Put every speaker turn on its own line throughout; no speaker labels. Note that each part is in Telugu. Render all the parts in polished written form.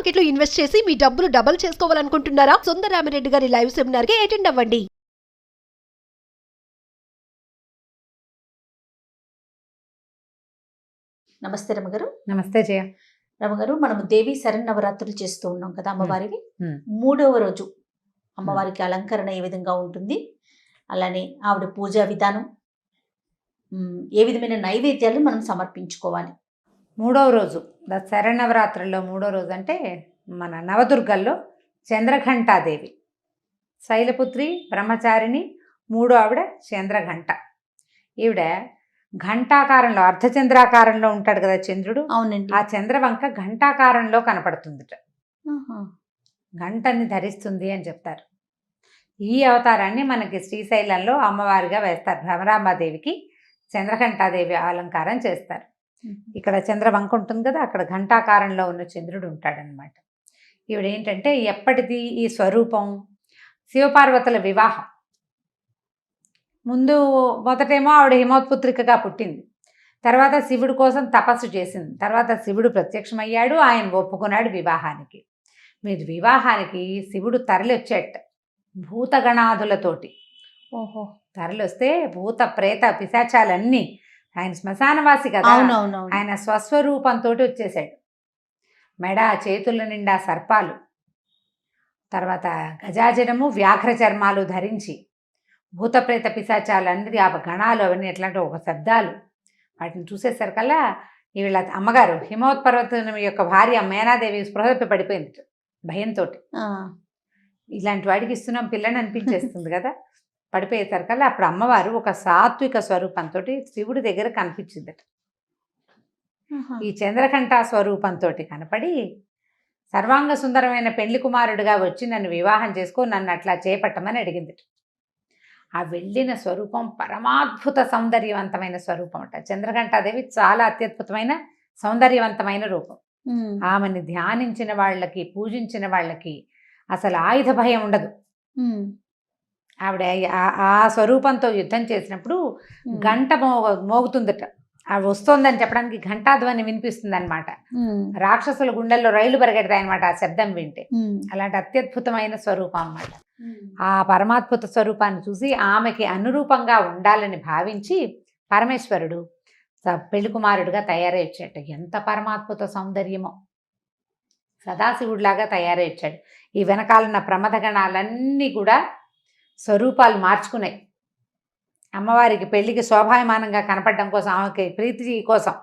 మార్కెట్ లో ఇన్వెస్ట్ చేసి మీ డబ్బులు డబుల్ చేసుకోవాలనుకుంటున్నారా? సుందరరామిరెడ్డి గారి లైవ్ సెమినార్ కి అటెండ్ అవ్వండి.
నమస్తే రమగారు.
నమస్తే జయ.
రమగారు, మనం దేవి శరన్నవరాత్రులు చేస్తూ ఉన్నాం కదా అమ్మవారివి. 3వ రోజు అమ్మవారికి అలంకరణ ఏ విధంగా ఉంటుంది, అలానే ఆవిడ పూజా విధానం, ఏ విధమైన నైవేద్యాలు మనం సమర్పించుకోవాలి?
3వ రోజు శరన్నవరాత్రుల్లో 3వ రోజు అంటే మన నవదుర్గల్లో చంద్రఘంటాదేవి, శైలపుత్రి, బ్రహ్మచారిణి, 3వ ఆవిడ చంద్రఘంట. ఈవిడ ఘంటాకారంలో, అర్ధచంద్రాకారంలో ఉంటాడు కదా చంద్రుడు.
అవునండి.
ఆ చంద్రవంక ఘంటాకారంలో కనపడుతుందిట. గంటని ధరిస్తుంది అని చెప్తారు. ఈ అవతారాన్ని మనకి శ్రీశైలంలో అమ్మవారిగా వేస్తారు. భ్రమరాంబాదేవికి చంద్రఘంటాదేవి అలంకారం చేస్తారు. ఇక్కడ చంద్రవంక ఉంటుంది కదా, అక్కడ ఘంటాకారంలో ఉన్న చంద్రుడు ఉంటాడనమాట. ఈవిడ ఏంటంటే ఎప్పటిది ఈ స్వరూపం, శివపార్వతుల వివాహం. ముందు మొదటేమో ఆవిడ హిమోత్పుత్రికగా పుట్టింది, తర్వాత శివుడి కోసం తపస్సు చేసింది, తర్వాత శివుడు ప్రత్యక్షమయ్యాడు, ఆయన ఒప్పుకున్నాడు వివాహానికి. మీరు వివాహానికి శివుడు తరలి వచ్చేట భూతగణాదులతోటి.
ఓహో.
తరలి వస్తే భూత ప్రేత పిశాచాలన్నీ, ఆయన శ్మశానవాసి కదా, ఆయన స్వస్వరూపంతో వచ్చేసాడు. మెడ చేతుల నిండా సర్పాలు, తర్వాత గజాజనము వ్యాఘ్ర చర్మాలు ధరించి భూతప్రేత పిశాచాలన్నీ, ఆ గణాలు అవన్నీ ఎట్లాంటి ఒక శబ్దాలు, వాటిని చూసేసరికల్లా వీళ్ళ అమ్మగారు హిమోత్పర్వతం యొక్క భార్య మేనాదేవి స్పృహపై పడిపోయింది భయంతో. ఇలాంటి వాడికి ఇస్తున్నాం పిల్లని అనిపించేస్తుంది కదా. పడిపోయేసరికల్లా అప్పుడు అమ్మవారు ఒక సాత్విక స్వరూపంతో శివుడి దగ్గర కనిపించిందట. ఈ చంద్రకంఠ స్వరూపంతో కనపడి సర్వాంగ సుందరమైన పెళ్లి కుమారుడిగా వచ్చి నన్ను వివాహం చేసుకో, నన్ను అట్లా చేపట్టమని అడిగింది. ఆ వెళ్ళిన స్వరూపం పరమాద్భుత సౌందర్యవంతమైన స్వరూపం అట. చంద్రఘంటాదేవి చాలా అత్యద్భుతమైన సౌందర్యవంతమైన రూపం. ఆమెని ధ్యానించిన వాళ్ళకి, పూజించిన వాళ్ళకి అసలు ఆయుధ భయం ఉండదు. ఆవిడ ఆ స్వరూపంతో యుద్ధం చేసినప్పుడు గంట మోగుతుందట. ఆవిడ వస్తోందని చెప్పడానికి ఘంటాధ్వని వినిపిస్తుంది అనమాట. రాక్షసుల గుండెల్లో రైలు పరిగెడతాయన్నమాట ఆ శబ్దం వింటే. అలాంటి అత్యద్భుతమైన స్వరూపం అన్నమాట. ఆ పరమాద్భుత స్వరూపాన్ని చూసి ఆమెకి అనురూపంగా ఉండాలని భావించి పరమేశ్వరుడు పెళ్లి కుమారుడుగా తయారై వచ్చాడు. ఎంత పరమాద్భుత సౌందర్యమో, సదాశివుడిలాగా తయారై వచ్చాడు. ఈ వెనకాలన్న ప్రమథగణాలన్నీ కూడా స్వరూపాలు మార్చుకున్నాయి. అమ్మవారికి పెళ్లికి శోభాయమానంగా కనపడడం కోసం, ఆమెకి ప్రీతి కోసం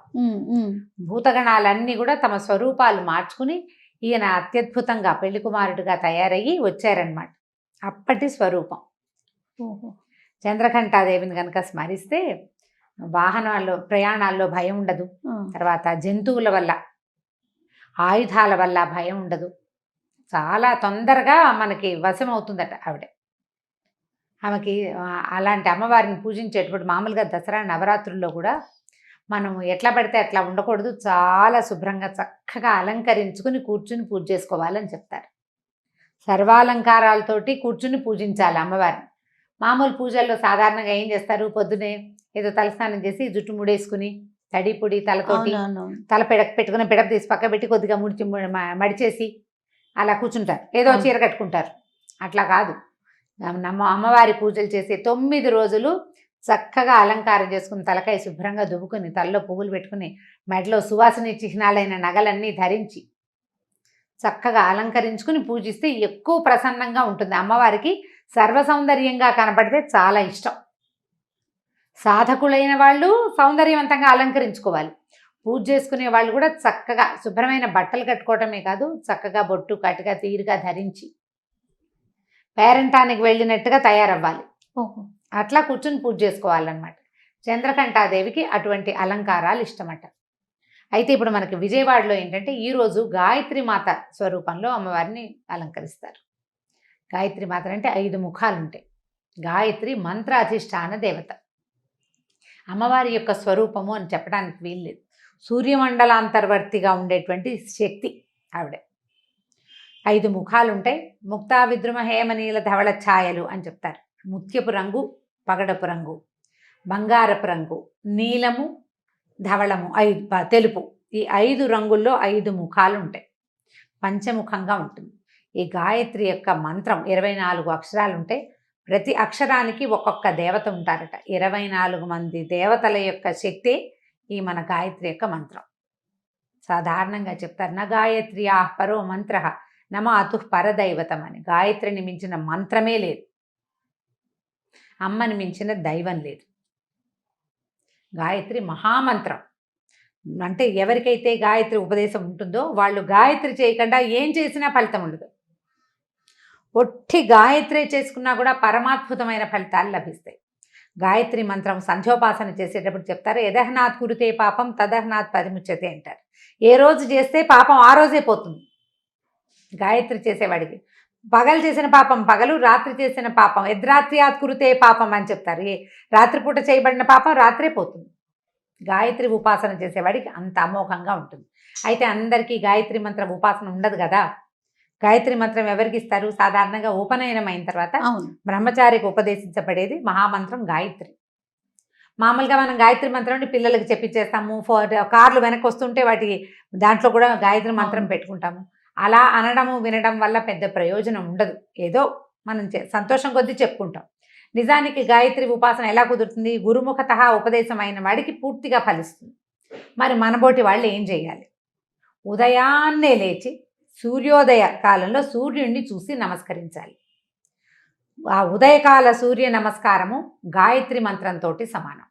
భూతగణాలన్నీ కూడా తమ స్వరూపాలు మార్చుకుని ఈయన అత్యద్భుతంగా పెళ్లి కుమారుడిగా తయారయ్యి వచ్చారనమాట. అప్పటి స్వరూపం. చంద్రఘంటాదేవిని కనుక స్మరిస్తే వాహనాల్లో, ప్రయాణాల్లో భయం ఉండదు. తర్వాత జంతువుల వల్ల, ఆయుధాల వల్ల భయం ఉండదు. చాలా తొందరగా మనకి వశం అవుతుందట ఆవిడ. ఆమెకి అలాంటి అమ్మవారిని పూజించేటప్పుడు మామూలుగా దసరా నవరాత్రుల్లో కూడా మనం ఎట్లా పడితే అట్లా ఉండకూడదు. చాలా శుభ్రంగా చక్కగా అలంకరించుకుని కూర్చుని పూజ చేసుకోవాలని చెప్తారు. సర్వాలంకారాలతోటి కూర్చుని పూజించాలి అమ్మవారిని. మామూలు పూజల్లో సాధారణంగా ఏం చేస్తారు, పొద్దునే ఏదో తలస్నానం చేసి జుట్టు ముడేసుకుని తడి పొడి తలతోటి తల పెట్టుకుని పిడప తీసి పక్క పెట్టి కొద్దిగా మడిచేసి అలా కూర్చుంటారు, ఏదో చీర కట్టుకుంటారు. అట్లా కాదు. అమ్మవారి పూజలు చేసే 9 రోజులు చక్కగా అలంకారం చేసుకుని, తలకాయ శుభ్రంగా దువ్వుకుని, తలలో పువ్వులు పెట్టుకుని, మెడలో సువాసన చిహ్నాలైన నగలన్నీ ధరించి చక్కగా అలంకరించుకుని పూజిస్తే ఎక్కువ ప్రసన్నంగా ఉంటుంది. అమ్మవారికి సర్వసౌందర్యంగా కనపడితే చాలా ఇష్టం. సాధకులైన వాళ్ళు సౌందర్యవంతంగా అలంకరించుకోవాలి. పూజ చేసుకునే వాళ్ళు కూడా చక్కగా శుభ్రమైన బట్టలు కట్టుకోవటమే కాదు, చక్కగా బొట్టు కట్టుగా తీరుగా ధరించి పేరంటానికి వెళ్ళినట్టుగా తయారవ్వాలి. అట్లా కూర్చుని పూజ చేసుకోవాలన్నమాట. చంద్రఘంటాదేవికి అటువంటి అలంకారాలు ఇష్టమట. అయితే ఇప్పుడు మనకి విజయవాడలో ఏంటంటే ఈరోజు గాయత్రి మాత స్వరూపంలో అమ్మవారిని అలంకరిస్తారు. గాయత్రి మాత అంటే 5 ముఖాలు ఉంటాయి. గాయత్రి మంత్రాధిష్టాన దేవత. అమ్మవారి యొక్క స్వరూపము అని చెప్పడానికి వీల్లేదు. సూర్యమండలాంతర్వర్తిగా ఉండేటువంటి శక్తి ఆవిడ. 5 ముఖాలు ఉంటాయి. ముక్తా విద్రుమ హేమనీల ధవళ ఛాయలు అని చెప్తారు. ముత్యపు రంగు, పగడపు రంగు, బంగారపు రంగు, నీలము, ధవళము, తెలుపు, ఈ 5 రంగుల్లో 5 ముఖాలు ఉంటాయి. పంచముఖంగా ఉంటుంది. ఈ గాయత్రి యొక్క మంత్రం 24 అక్షరాలు ఉంటాయి. ప్రతి అక్షరానికి ఒక్కొక్క దేవత ఉంటారట. 24 మంది దేవతల యొక్క శక్తి ఈ మన గాయత్రి యొక్క మంత్రం. సాధారణంగా చెప్తారు, నా గాయత్రి పరో మంత్ర నమ అతుః పరదైవతం అని. గాయత్రిని మించిన మంత్రమే లేదు, అమ్మని మించిన దైవం లేదు. గాయత్రి మహామంత్రం. అంటే ఎవరికైతే గాయత్రి ఉపదేశం ఉంటుందో వాళ్ళు గాయత్రి చేయకుండా ఏం చేసినా ఫలితం ఉండదు. ఒట్టి గాయత్రి చేసుకున్నా కూడా పరమాద్భుతమైన ఫలితాలు లభిస్తాయి. గాయత్రి మంత్రం సంధ్యోపాసన చేసేటప్పుడు చెప్తారు, యదహనాత్ కురుతే పాపం తదహనాత్ పరిముచ్యతే అంటారు. ఏ రోజు చేస్తే పాపం ఆ రోజే పోతుంది. గాయత్రి చేసేవాడికి పగలు చేసిన పాపం పగలు, రాత్రి చేసిన పాపం యద్రాత్ర్యాత్ కురుతే పాపం అని చెప్తారు. రాత్రిపూట చేయబడిన పాపం రాత్రే పోతుంది. గాయత్రి ఉపాసన చేసేవాడికి అంత అమోఘంగా ఉంటుంది. అయితే అందరికీ గాయత్రి మంత్రం ఉపాసన ఉండదు కదా. గాయత్రి మంత్రం ఎవరికి ఇస్తారు? సాధారణంగా ఉపనయనం అయిన తర్వాత బ్రహ్మచారికి ఉపదేశించబడేది మహామంత్రం గాయత్రి. మామూలుగా మనం గాయత్రి మంత్రం పిల్లలకి చెప్పించేస్తాము. కార్లు వెనక్కి వస్తుంటే వాటి దాంట్లో కూడా గాయత్రి మంత్రం పెట్టుకుంటాము. అలా అనడము వినడం వల్ల పెద్ద ప్రయోజనం ఉండదు. ఏదో మనం సంతోషం కొద్దీ చెప్పుకుంటాం. నిజానికి గాయత్రి ఉపాసన ఎలా కుదురుతుంది? గురుముఖత ఉపదేశం అయిన వాడికి పూర్తిగా ఫలిస్తుంది. మరి మనబోటి వాళ్ళు ఏం చేయాలి? ఉదయాన్నే లేచి సూర్యోదయ కాలంలో సూర్యుడిని చూసి నమస్కరించాలి. ఆ ఉదయకాల సూర్య నమస్కారము గాయత్రి మంత్రంతో సమానం.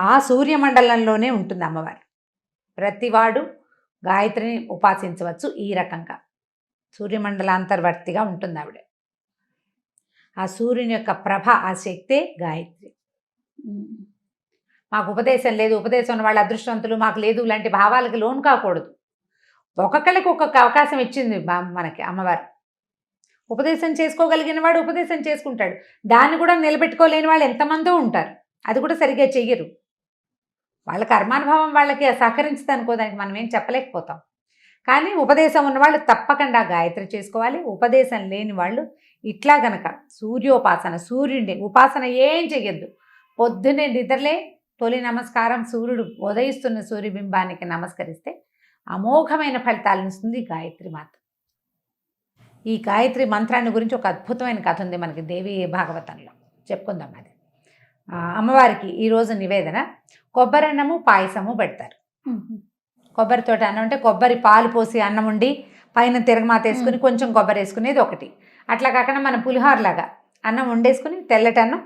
ఆ సూర్యమండలంలోనే ఉంటుంది అమ్మవారు. ప్రతివాడు గాయత్రిని ఉపాసించవచ్చు. ఈ రకంగా సూర్యమండలాంతర్వర్తిగా ఉంటుంది ఆవిడ. ఆ సూర్యుని యొక్క ప్రభ, ఆ శక్తే గాయత్రి. మాకు ఉపదేశం లేదు, ఉపదేశం ఉన్న వాళ్ళు అదృష్టవంతులు, మాకు లేదు లాంటి భావాలకు లోను కాకూడదు. ఒక్కొక్కరికి ఒక్కొక్క అవకాశం ఇచ్చింది మనకి అమ్మవారు. ఉపదేశం చేసుకోగలిగిన వాడు ఉపదేశం చేసుకుంటాడు. దాన్ని కూడా నిలబెట్టుకోలేని వాళ్ళు ఎంతమందో ఉంటారు. అది కూడా సరిగ్గా చెయ్యరు. వాళ్ళ కర్మానుభవం వాళ్ళకి సహకరించదు అనుకో, దానికి మనం ఏం చెప్పలేకపోతాం. కానీ ఉపదేశం ఉన్నవాళ్ళు తప్పకుండా గాయత్రి చేసుకోవాలి. ఉపదేశం లేని వాళ్ళు ఇట్లా గనక సూర్యోపాసన, సూర్యుడిని ఉపాసన ఏం చెయ్యొద్దు. పొద్దున్నే నిద్రలే తొలి నమస్కారం సూర్యుడు ఉదయిస్తున్న సూర్యబింబానికి నమస్కరిస్తే అమోఘమైన ఫలితాలను ఇస్తుంది గాయత్రి మాత. ఈ గాయత్రి మంత్రాన్ని గురించి ఒక అద్భుతమైన కథ ఉంది మనకి దేవి భాగవతంలో, చెప్పుకుందాం. అది అమ్మవారికి ఈరోజు నివేదన కొబ్బరన్నము పాయసము పెడతారు. కొబ్బరితోటి అన్నం అంటే కొబ్బరి పాలు పోసి అన్నం ఉండి పైన తిరగమాత వేసుకుని కొంచెం కొబ్బరి వేసుకునేది ఒకటి. అట్లా కాకుండా మనం పులిహోరలాగా అన్నం వండేసుకుని తెల్లటి అన్నం,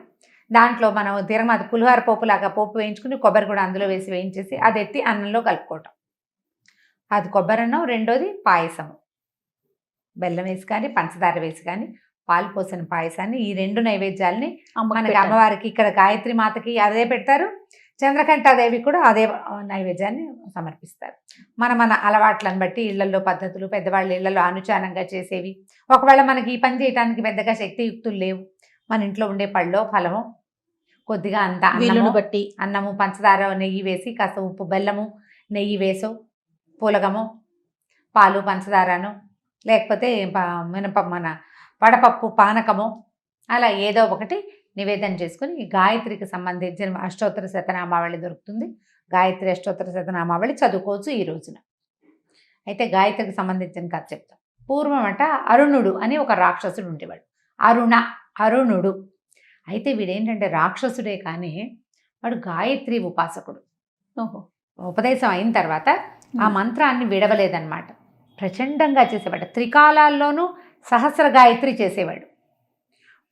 దాంట్లో మనం తిరగమాత పులిహోర పోపులాగా పోపు వేయించుకుని కొబ్బరి కూడా అందులో వేసి వేయించేసి అది ఎత్తి అన్నంలో కలుపుకోవటం. అది కొబ్బరన్నం. రెండోది పాయసము, బెల్లం వేసి కానీ పంచదార వేసి కానీ పాలు పోసిన పాయసాన్ని, ఈ రెండు నైవేద్యాలని మనకి అమ్మవారికి ఇక్కడ గాయత్రి మాతకి అదే పెడతారు. చంద్రకంఠాదేవి కూడా అదే నైవేద్యాన్ని సమర్పిస్తారు. మన అలవాట్లను బట్టి ఇళ్లలో పద్ధతులు, పెద్దవాళ్ళ ఇళ్లలో అనుచానంగా చేసేవి. ఒకవేళ మనకి ఈ పని చేయడానికి పెద్దగా శక్తియుక్తులు లేవు, మన ఇంట్లో ఉండే పళ్ళో ఫలము కొద్దిగా అంత అన్నము బట్టి అన్నము పంచదార నెయ్యి వేసి కాస్త ఉప్పు బెల్లము నెయ్యి వేసో పూలగము పాలు పంచదారను, లేకపోతే మన వడపప్పు పానకము, అలా ఏదో ఒకటి నివేదన చేసుకుని గాయత్రికి సంబంధించిన అష్టోత్తర శతనామావళి దొరుకుతుంది. గాయత్రి అష్టోత్తర శతనామావళి చదువుకోవచ్చు ఈ రోజున. అయితే గాయత్రికి సంబంధించిన కథ చెప్తాం. పూర్వం అరుణుడు అని ఒక రాక్షసుడు ఉండేవాడు. అరుణుడు. అయితే వీడేంటంటే రాక్షసుడే కానీ వాడు గాయత్రి ఉపాసకుడు. ఉపదేశం అయిన తర్వాత ఆ మంత్రాన్ని విడవలేదన్నమాట. ప్రచండంగా చేసేవాడు. త్రికాలాల్లోనూ సహస్ర గాయత్రి చేసేవాడు.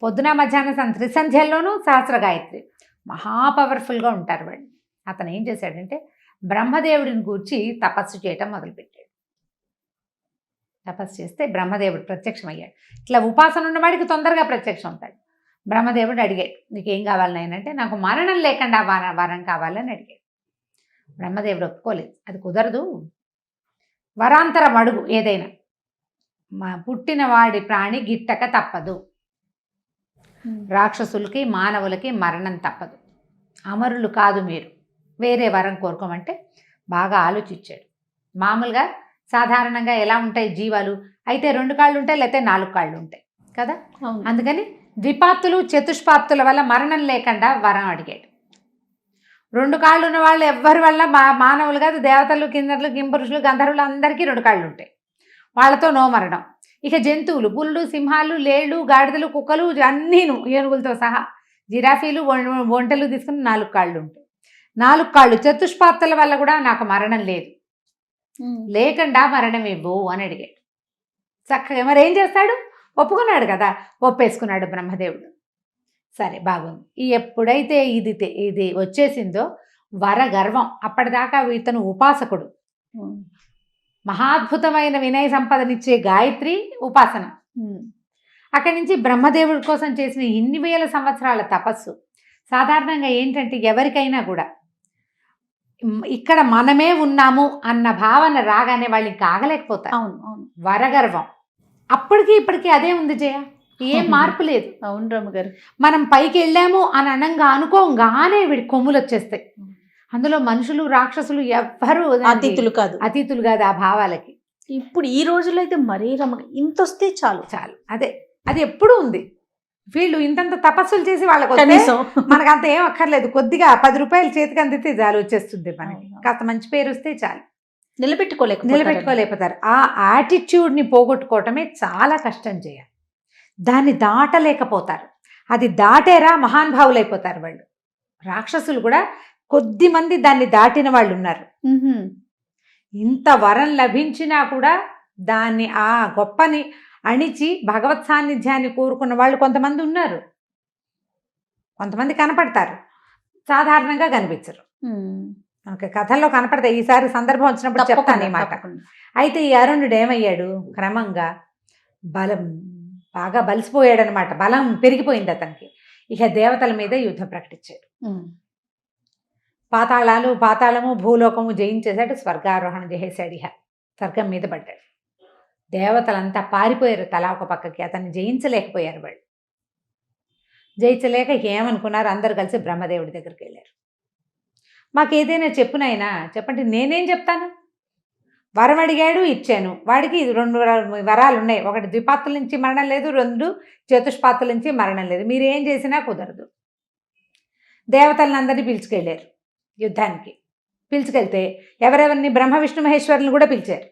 పొద్దున మధ్యాహ్నం త్రిసంధ్యల్లోనూ సహస్ర గాయత్రి. మహా పవర్ఫుల్గా ఉంటారు వాడు. అతను ఏం చేశాడంటే బ్రహ్మదేవుడిని గూర్చి తపస్సు చేయటం మొదలుపెట్టాడు. తపస్సు చేస్తే బ్రహ్మదేవుడు ప్రత్యక్షమయ్యాడు. ఇట్లా ఉపాసన ఉన్నవాడికి తొందరగా ప్రత్యక్షం అవుతాడు. బ్రహ్మదేవుడు అడిగాడు, నీకేం కావాలని అంటే నాకు మరణం లేకుండా వరం కావాలని అడిగాడు. బ్రహ్మదేవుడు ఒప్పుకోలేదు. అది కుదరదు, వరాంతరం అడుగు ఏదైనా, పుట్టిన వాడి ప్రాణి గిట్టక తప్పదు. రాక్షసులకి మానవులకి మరణం తప్పదు. అమరులు కాదు మీరు, వేరే వరం కోరుకోమంటే బాగా ఆలోచించాడు. మామూలుగా సాధారణంగా ఎలా ఉంటాయి జీవాలు? అయితే 2 కాళ్ళు ఉంటాయి, లేకపోతే 4 కాళ్ళు ఉంటాయి కదా. అందుకని ద్విపాత్తులు చతుష్పాత్తుల వల్ల మరణం లేకుండా వరం అడిగాడు. 2 కాళ్ళు ఉన్న వాళ్ళు ఎవ్వరి వల్ల మానవులు కాదు, దేవతలు కిందర్లు కింపురుషులు గంధర్వులు అందరికీ 2 కాళ్ళు ఉంటాయి. వాళ్ళతో నో మరణం. ఇక జంతువులు పులులు, సింహాలు, లేళ్ళు, గాడిదలు, కుక్కలు అన్నీను ఏనుగులతో సహా, జిరాఫీలు, ఒంటెలు తీసుకుని 4 కాళ్ళు ఉంటాయి. 4 కాళ్ళు చతుష్పాత్తుల వల్ల కూడా నాకు మరణం లేదు, లేకుండా మరణం ఇవ్వు అని అడిగాడు. చక్కగా మరి ఏం చేస్తాడు, ఒప్పుకున్నాడు కదా, ఒప్పేసుకున్నాడు బ్రహ్మదేవుడు. సరే బాగుంది. ఎప్పుడైతే ఇది వచ్చేసిందో వరగర్వం, అప్పటిదాకా ఇతను ఉపాసకుడు, మహాద్భుతమైన వినయ సంపదనిచ్చే గాయత్రి ఉపాసన. అక్కడి నుంచి బ్రహ్మదేవుడి కోసం చేసిన ఇన్ని వేల సంవత్సరాల తపస్సు. సాధారణంగా ఏంటంటే ఎవరికైనా కూడా ఇక్కడ మనమే ఉన్నాము అన్న భావన రాగానే వాళ్ళు ఇంకా ఆగలేకపోతారు.
అవును అవును.
వరగర్వం అప్పటికి ఇప్పటికీ అదే ఉంది జయ, ఏం మార్పు లేదు.
అవును రమ్మగారు.
మనం పైకి వెళ్ళాము అని అనంగా అనుకోగానే వీడి కొమ్ములు వచ్చేస్తాయి. అందులో మనుషులు రాక్షసులు ఎవ్వరూ అతీతులు కాదు ఆ భావాలకి.
ఇప్పుడు ఈ రోజుల్లో అయితే మరీ ఇంత వస్తే చాలు
చాలు, అది ఎప్పుడూ ఉంది. వీళ్ళు ఇంతంత తపస్సులు చేసి వాళ్ళకి మనకు అంత ఏం అక్కర్లేదు, కొద్దిగా 10 రూపాయలు చేతికి అందితే చాలు, వచ్చేస్తుంది మనకి. కాస్త మంచి పేరు వస్తే చాలు. నిలబెట్టుకోలేకపోతారు. ఆ యాటిట్యూడ్ని పోగొట్టుకోవటమే చాలా కష్టం చేయాలి. దాన్ని దాటలేకపోతారు. అది దాటేరా మహానుభావులైపోతారు వాళ్ళు. రాక్షసులు కూడా కొద్ది మంది దాన్ని దాటిన వాళ్ళు ఉన్నారు. ఇంత వరం లభించినా కూడా దాన్ని ఆ గొప్పని అణిచి భగవత్ సాన్నిధ్యాన్ని కోరుకున్న వాళ్ళు కొంతమంది ఉన్నారు. కొంతమంది కనపడతారు, సాధారణంగా కనిపించరు. ఓకే, కథల్లో కనపడతాయి. ఈసారి సందర్భం వచ్చినప్పుడు చెప్తాను ఈ మాట. అయితే ఈ అరుణుడు ఏమయ్యాడు, క్రమంగా బాగా బలిసిపోయాడనమాట. బలం పెరిగిపోయింది అతనికి. ఇక దేవతల మీద యుద్ధం ప్రకటించాడు. పాతాళము భూలోకము జయించేశాడు, స్వర్గారోహణ చేసేసాడు. ఇహ స్వర్గం మీద పడ్డాడు. దేవతలంతా పారిపోయారు తలా ఒక పక్కకి, అతన్ని జయించలేకపోయారు. వాళ్ళు జయించలేక ఏమనుకున్నారు, అందరు కలిసి బ్రహ్మదేవుడి దగ్గరికి వెళ్ళారు. మాకు ఏదైనా చెప్పునైనా చెప్పండి, నేనేం చెప్తాను. వరం అడిగాడు, ఇచ్చాను. వాడికి 2 వరాలు ఉన్నాయి. ఒకటి ద్విపాత్తుల నుంచి మరణం లేదు, 2 చతుష్పాత్తుల నుంచి మరణం లేదు. మీరు ఏం చేసినా కుదరదు. దేవతలను అందరినీ పిలుచుకెళ్ళారు యుద్ధానికి. పిలుచుకెళ్తే ఎవరెవరిని, బ్రహ్మ విష్ణు మహేశ్వరులను కూడా పిలిచారు.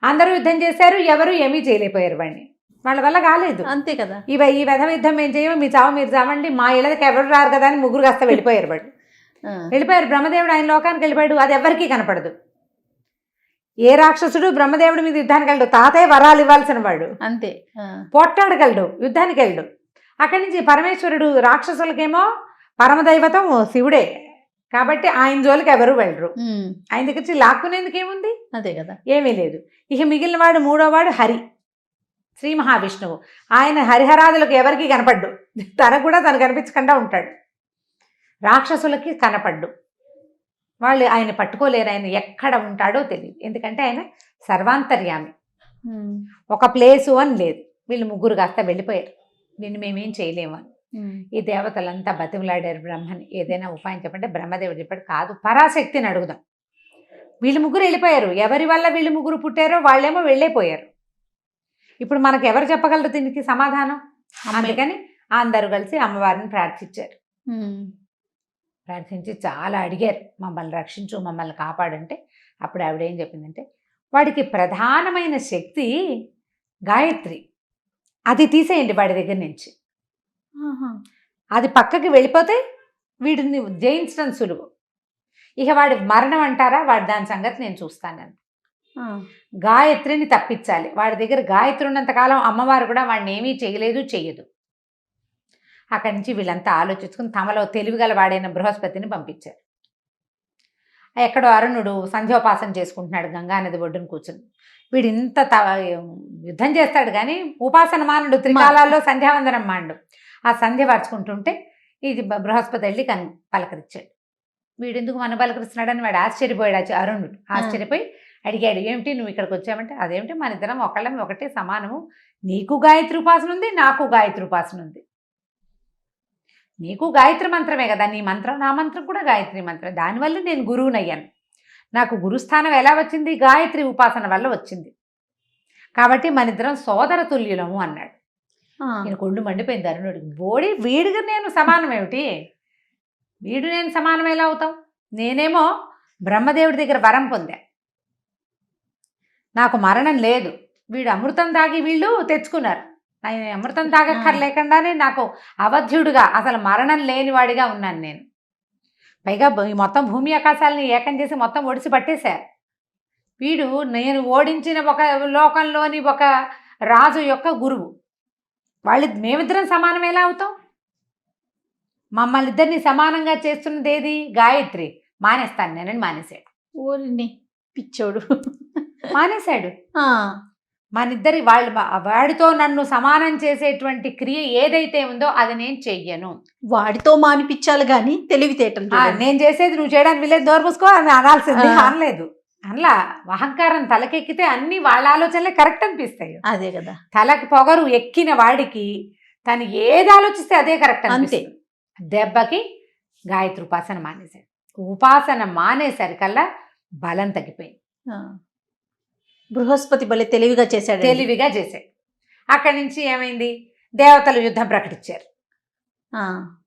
అందరూ యుద్ధం చేశారు, ఎవరు ఏమీ చేయలేకపోయారు. వాడిని వాళ్ళ వల్ల కాలేదు.
అంతే కదా.
ఈ వెధవ యుద్ధం మేము చేయము, మీ చావు మీరు చావండి, మా ఇళ్ళకి ఎవరు రారు కదా అని 3 కాస్త వెళ్ళిపోయారు. వాళ్ళు వెళ్ళిపోయారు. బ్రహ్మదేవుడు ఆయన లోకానికి వెళ్ళిపోయాడు. అది ఎవరికీ కనపడదు. ఏ రాక్షసుడు బ్రహ్మదేవుడి మీద యుద్ధానికి వెళ్ళడు. తాతయ్య వరాలు ఇవ్వాల్సిన వాడు, అంతే. పోట్టాడగలడు, యుద్ధానికి వెళ్ళడు. అక్కడి నుంచి పరమేశ్వరుడు రాక్షసులకేమో పరమదైవతం శివుడే కాబట్టి ఆయన జోలికి ఎవరు వెళ్ళరు. ఆయన దగ్గర నుంచి లాక్కునేందుకు ఏముంది,
అదే కదా,
ఏమీ లేదు. ఇక మిగిలిన వాడు 3వ వాడు హరి, శ్రీ మహావిష్ణువు. ఆయన హరిహరాదులకు ఎవరికి కనపడ్డు, తనకు కూడా తను కనిపించకుండా ఉంటాడు. రాక్షసులకి కనపడ్డు. వాళ్ళు ఆయన పట్టుకోలేరు. ఆయన ఎక్కడ ఉంటాడో తెలియదు. ఎందుకంటే ఆయన సర్వాంతర్యామి. ఒక ప్లేసు అని లేదు. వీళ్ళు 3 కాస్త వెళ్ళిపోయారు. దీన్ని మేమేం చేయలేము అని. ఈ దేవతలంతా బతిమలాడారు బ్రహ్మని, ఏదైనా ఉపాయం చెప్పంటే బ్రహ్మదేవుడు చెప్పాడు, కాదు పరాశక్తిని అడుగుదాం. వీళ్ళు 3 వెళ్ళిపోయారు. ఎవరి వల్ల వీళ్ళు 3 పుట్టారో వాళ్ళేమో వెళ్ళిపోయారు. ఇప్పుడు మనకు ఎవరు చెప్పగలరు దీనికి సమాధానం? అందుకని అందరూ కలిసి అమ్మవారిని ప్రార్థించారు. ప్రార్థించి చాలా అడిగారు, మమ్మల్ని రక్షించు, మమ్మల్ని కాపాడంటే. అప్పుడు ఆవిడ ఏం చెప్పిందంటే, వాడికి ప్రధానమైన శక్తి గాయత్రి, అది తీసేయండి వాడి దగ్గర నుంచి. అది పక్కకి వెళ్ళిపోతే వీడిని జయించడం సులువు. ఇక వాడి మరణం అంటారా, వాడి దాని సంగతి నేను చూస్తానని. గాయత్రిని తప్పించాలి. వాడి దగ్గర గాయత్రి ఉన్నంతకాలం అమ్మవారు కూడా వాడిని ఏమీ చేయలేదు, చెయ్యదు. అక్కడి నుంచి వీళ్ళంతా ఆలోచించుకుని తమలో తెలివిగల వాడైన బృహస్పతిని పంపించారు. ఎక్కడో అరుణుడు సంధ్యోపాసన చేసుకుంటున్నాడు గంగానది ఒడ్డున కూర్చుని. వీడు ఇంత యుద్ధం చేస్తాడు కానీ ఉపాసన మానుడు, త్రికాలాల్లో సంధ్యావందనం మాండు. ఆ సంధ్య పరుచుకుంటుంటే ఇది బృహస్పతి వెళ్ళి పలకరించాడు. వీడెందుకు మన పలకరిస్తున్నాడని వాడు ఆశ్చర్యపోయాడు. అరుణుడు ఆశ్చర్యపోయి అడిగాడు, ఏమిటి నువ్వు ఇక్కడికి వచ్చావంటే, అదేమిటి మన ఇద్దరం ఒకళ్ళం ఒకటే సమానము, నీకు గాయత్రి ఉపాసన ఉంది, నాకు గాయత్రి ఉపాసన ఉంది. నీకు గాయత్రి మంత్రమే కదా నీ మంత్రం, నా మంత్రం కూడా గాయత్రి మంత్రమే. దానివల్ల నేను గురువునయ్యాను. నాకు గురుస్థానం ఎలా వచ్చింది, గాయత్రి ఉపాసన వల్ల వచ్చింది. కాబట్టి మన ఇద్దరం సోదర తుల్యులము అన్నాడు. నేను కొళ్ళు మండిపోయింది అరుణుడికి. వీడిగా నేను సమానం ఏమిటి, వీడు నేను సమానం ఎలా అవుతాం? నేనేమో బ్రహ్మదేవుడి దగ్గర వరం పొందా, నాకు మరణం లేదు, వీడు అమృతం తాగి వీళ్ళు తెచ్చుకున్నారు. ఆయన అమృతం తాగక్కర్లేకుండానే నాకు అవధ్యుడుగా, అసలు మరణం లేనివాడిగా ఉన్నాను నేను. పైగా ఈ మొత్తం భూమి ఆకాశాలని ఏకం చేసి మొత్తం ఒడిసి పట్టేశారు. వీడు నేను ఓడించిన ఒక లోకంలోని ఒక రాజు యొక్క గురువు. మేమిద్దరం సమానం ఎలా అవుతాం? మమ్మల్ని ఇద్దరిని సమానంగా చేస్తున్నది ఏది? గాయత్రి. మానేస్తాను నేనని మానేశాడు.
ఊరిని పిచ్చోడు
మానేశాడు. మనిద్దరి వాడితో నన్ను సమానం చేసేటువంటి క్రియ ఏదైతే ఉందో అది నేను చెయ్యను.
వాడితో మానిపించాలి కానీ తెలివితేటలు
నేను చేసేది నువ్వు చేయడానికి వీలేదు, నోరు మూసుకో అని అనాల్సింది. అనలేదు. అలా అహంకారం తలకెక్కితే అన్ని వాళ్ళ ఆలోచనలే కరెక్ట్ అనిపిస్తాయి.
అదే కదా,
తలకి పొగరు ఎక్కిన వాడికి తను ఏది ఆలోచిస్తే అదే కరెక్ట్ అంతే. దెబ్బకి గాయత్రి ఉపాసన మానేశాడు. ఉపాసన మానేసరికల్లా బలం తగ్గిపోయింది.
బృహస్పతి భలే తెలివిగా చేశాడు.
అక్కడి నుంచి ఏమైంది? దేవతలు యుద్ధం ప్రకటించారు.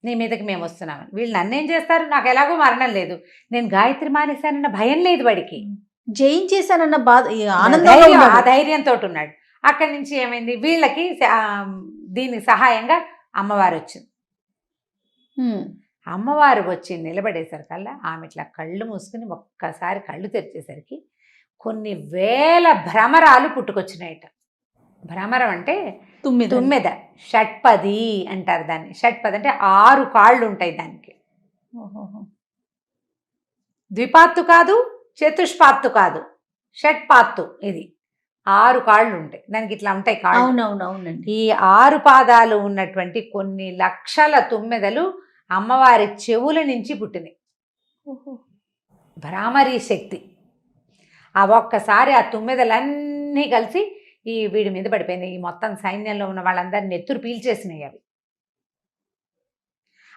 నీ మీదకి మేము వస్తున్నామని. వీళ్ళు నన్నేం చేస్తారు? నాకు ఎలాగో మరణం లేదు, నేను గాయత్రి మానేశానన్న భయం లేదు వాడికి.
జయించేశానన్న బాధ,
ఆ ధైర్యంతో ఉన్నాడు. అక్కడి నుంచి ఏమైంది? వీళ్ళకి దీనికి సహాయంగా అమ్మవారు వచ్చింది. అమ్మవారు వచ్చి నిలబడేసరికల్లా ఆమె ఇట్లా కళ్ళు మూసుకుని ఒక్కసారి కళ్ళు తెరిచేసరికి కొన్ని వేల భ్రమరాలు పుట్టుకొచ్చినాయట. భ్రమరం అంటే తుమ్మెద. షట్పది అంటారు దాన్ని. షట్పది అంటే 6 కాళ్ళు ఉంటాయి దానికి. ద్విపాత్తు కాదు, చతుష్పాత్తు కాదు, షట్పాత్తు. ఇది 6 కాళ్ళు ఉంటాయి దానికి. ఇట్లా ఉంటాయి కాళ్ళు.
అవునవునవునండి.
ఈ 6 పాదాలు ఉన్నటువంటి కొన్ని లక్షల తుమ్మెదలు అమ్మవారి చెవుల నుంచి పుట్టినాయి. భ్రామరీ శక్తి. ఆ ఒక్కసారి ఆ తుమ్మెదలన్నీ కలిసి ఈ వీడి మీద పడిపోయినాయి. ఈ మొత్తం సైన్యంలో ఉన్న వాళ్ళందరినీ నెత్తురు పీల్చేసినాయి అవి.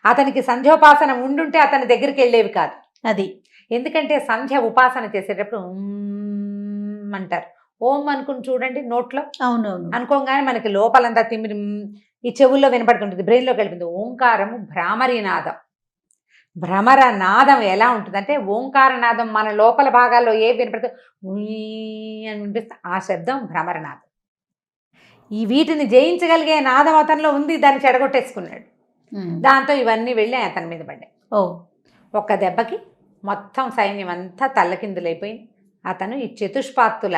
అతనికి సంధ్యోపాసన ఉండుంటే అతని దగ్గరికి వెళ్ళేవి కాదు.
అది
ఎందుకంటే సంధ్య ఉపాసన చేసేటప్పుడు అంటారు. ఓం అనుకుని చూడండి నోట్లో.
అవునవును.
అనుకోగానే మనకి లోపలంతా తిమ్మిరి ఈ చెవుల్లో వినపడుతుంటుంది, బ్రెయిన్లో కలిపింది. ఓంకారము భ్రామరీ నాదం. భ్రమర నాదం ఎలా ఉంటుందంటే, ఓంకార నాదం మన లోపల భాగాల్లో ఏ వినపడుతుంది అని వినిపిస్తే ఆ శబ్దం భ్రమరనాదం. ఈ వీటిని జయించగలిగే నాదం అతనిలో ఉంది. దాన్ని చెడగొట్టేసుకున్నాడు. దాంతో ఇవన్నీ వెళ్ళి అతని మీద పడ్డాయి. ఒక్క దెబ్బకి మొత్తం సైన్యం అంతా తల్లకిందులైపోయింది. అతను ఈ చతుష్పాత్తుల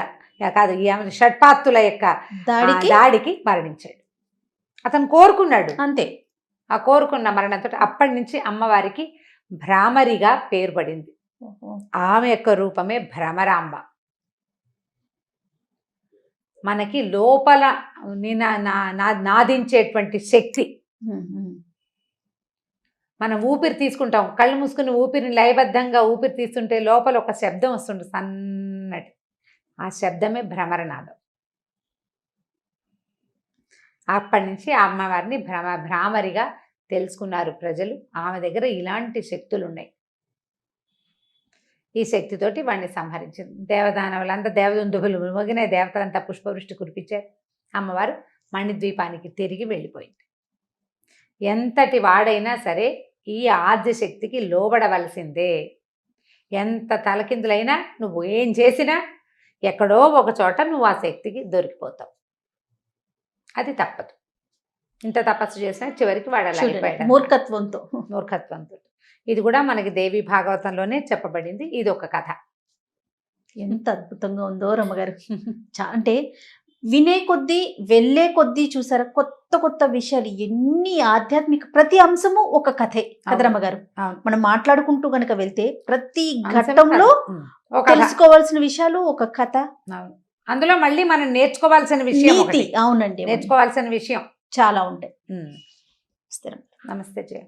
కాదు, ఈ షట్పాత్తుల యొక్క దాడికి మరణించాడు. అతను కోరుకున్నాడు అంతే. ఆ కోరుకున్న మరణంతో అప్పటి నుంచి అమ్మవారికి భ్రామరిగా పేరు పడింది. ఆమె యొక్క రూపమే భ్రమరాంబ. మనకి లోపల నాదించేటువంటి శక్తి. మనం ఊపిరి తీసుకుంటాం, కళ్ళు మూసుకుని ఊపిరిని లయబద్ధంగా ఊపిరి తీస్తుంటే లోపల ఒక శబ్దం వస్తుంది సన్నటి. ఆ శబ్దమే భ్రమరనాదం. అప్పటి నుంచి ఆ అమ్మవారిని భ్రామరిగా తెలుసుకున్నారు ప్రజలు. ఆమె దగ్గర ఇలాంటి శక్తులు ఉన్నాయి. ఈ శక్తితోటి వాడిని సంహరించింది. దేవదానవులంతా దేవదుందుభులు మొగిన దేవతలంతా పుష్పవృష్టి కురిపించారు. అమ్మవారు మణిద్వీపానికి తిరిగి వెళ్ళిపోయింది. ఎంతటి వాడైనా సరే ఈ ఆద్యశక్తికి లోబడవలసిందే. ఎంత తలకిందులైనా నువ్వు ఏం చేసినా ఎక్కడో ఒక చోట నువ్వు ఆ శక్తికి దొరికిపోతావు. అది తప్పదు. ఇంత తపస్సు చేసినా చివరికి వాడాలి
మూర్ఖత్వంతో.
ఇది కూడా మనకి దేవి భాగవతంలోనే చెప్పబడింది. ఇది ఒక కథ.
ఎంత అద్భుతంగా ఉందో రమ్మగారు. అంటే వినే కొద్దీ వెళ్ళే కొద్దీ చూసారా కొత్త కొత్త విషయాలు, ఎన్ని ఆధ్యాత్మిక ప్రతి అంశము ఒక కథే కదా రమ్మగారు. మనం మాట్లాడుకుంటూ గనక వెళ్తే ప్రతి ఘట్టంలో తెలుసుకోవాల్సిన విషయాలు ఒక కథ.
అందులో మళ్ళీ మనం నేర్చుకోవాల్సిన విషయం.
అవునండి,
నేర్చుకోవాల్సిన విషయం
చాలా ఉంటాయి.
నమస్తే జయ.